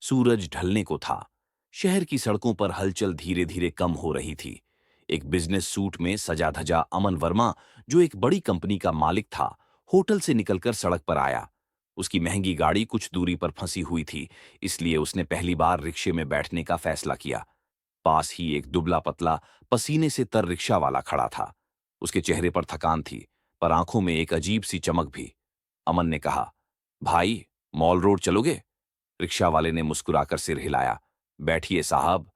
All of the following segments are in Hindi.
सूरज ढलने को था। शहर की सड़कों पर हलचल धीरे धीरे कम हो रही थी। एक बिजनेस सूट में सजा धजा अमन वर्मा, जो एक बड़ी कंपनी का मालिक था, होटल से निकलकर सड़क पर आया। उसकी महंगी गाड़ी कुछ दूरी पर फंसी हुई थी, इसलिए उसने पहली बार रिक्शे में बैठने का फैसला किया। पास ही एक दुबला पतला, पसीने से तर रिक्शा वाला खड़ा था। उसके चेहरे पर थकान थी, पर आंखों में एक अजीब सी चमक भी। अमन ने कहा, भाई, मॉल रोड चलोगे? रिक्शा वाले ने मुस्कुराकर सिर हिलाया। बैठिए साहब।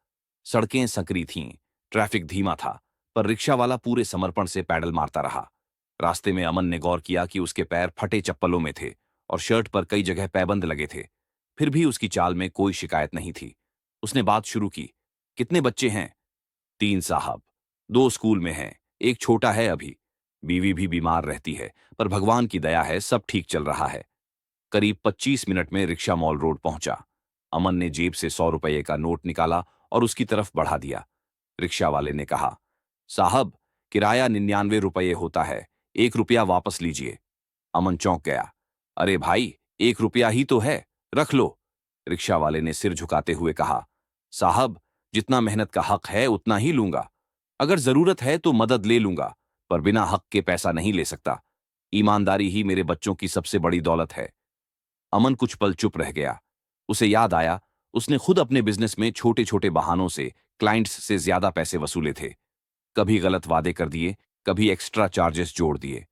सड़कें संकरी थीं, ट्रैफिक धीमा था, पर रिक्शा वाला पूरे समर्पण से पैडल मारता रहा। रास्ते में अमन ने गौर किया कि उसके पैर फटे चप्पलों में थे और शर्ट पर कई जगह पैबंद लगे थे। फिर भी उसकी चाल में कोई शिकायत नहीं थी। उसने बात शुरू की, कितने बच्चे हैं? 3 साहब। 2 स्कूल में हैं, एक छोटा है अभी। बीवी भी बीमार रहती है, पर भगवान की दया है, सब ठीक चल रहा है। करीब 25 मिनट में रिक्शा मॉल रोड पहुंचा। अमन ने जेब से 100 रुपये का नोट निकाला और उसकी तरफ बढ़ा दिया। रिक्शा वाले ने कहा, साहब, किराया 99 रुपये होता है, 1 रुपया वापस लीजिए। अमन चौंक गया। अरे भाई, 1 रुपया ही तो है, रख लो। रिक्शा वाले ने सिर झुकाते हुए कहा, साहब, जितना मेहनत का हक है उतना ही लूंगा। अगर जरूरत है तो मदद ले लूंगा, पर बिना हक के पैसा नहीं ले सकता। ईमानदारी ही मेरे बच्चों की सबसे बड़ी दौलत है। अमन कुछ पल चुप रह गया। उसे याद आया, उसने खुद अपने बिजनेस में छोटे छोटे बहानों से क्लाइंट्स से ज्यादा पैसे वसूले थे। कभी गलत वादे कर दिए, कभी एक्स्ट्रा चार्जेस जोड़ दिए।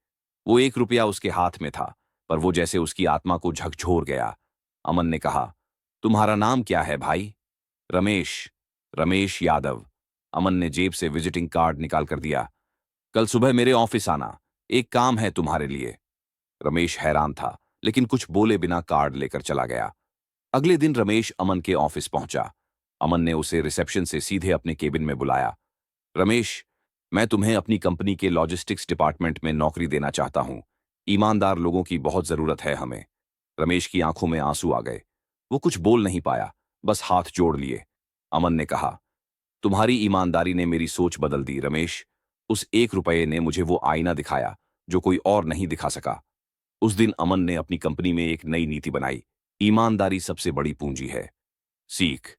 वो 1 रुपया उसके हाथ में था, पर वो जैसे उसकी आत्मा को झकझोर गया। अमन ने कहा, तुम्हारा नाम क्या है भाई? रमेश। रमेश यादव। अमन ने जेब से विजिटिंग कार्ड निकाल कर दिया। कल सुबह मेरे ऑफिस आना, एक काम है तुम्हारे लिए। रमेश हैरान था, लेकिन कुछ बोले बिना कार्ड लेकर चला गया। अगले दिन रमेश अमन के ऑफिस पहुंचा। अमन ने उसे रिसेप्शन से सीधे अपने केबिन में बुलाया। रमेश, मैं तुम्हें अपनी कंपनी के लॉजिस्टिक्स डिपार्टमेंट में नौकरी देना चाहता हूं। ईमानदार लोगों की बहुत जरूरत है हमें। रमेश की आंखों में आंसू आ गए। वो कुछ बोल नहीं पाया, बस हाथ जोड़ लिए। अमन ने कहा, तुम्हारी ईमानदारी ने मेरी सोच बदल दी रमेश। उस 1 रुपये ने मुझे वो आईना दिखाया जो कोई और नहीं दिखा सका। उस दिन अमन ने अपनी कंपनी में एक नई नीति बनाई, ईमानदारी सबसे बड़ी पूंजी है। सीख,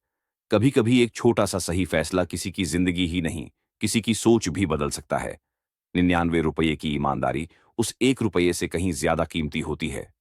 कभी कभी एक छोटा सा सही फैसला किसी की जिंदगी ही नहीं, किसी की सोच भी बदल सकता है। 99 रुपये की ईमानदारी उस 1 रुपये से कहीं ज्यादा कीमती होती है।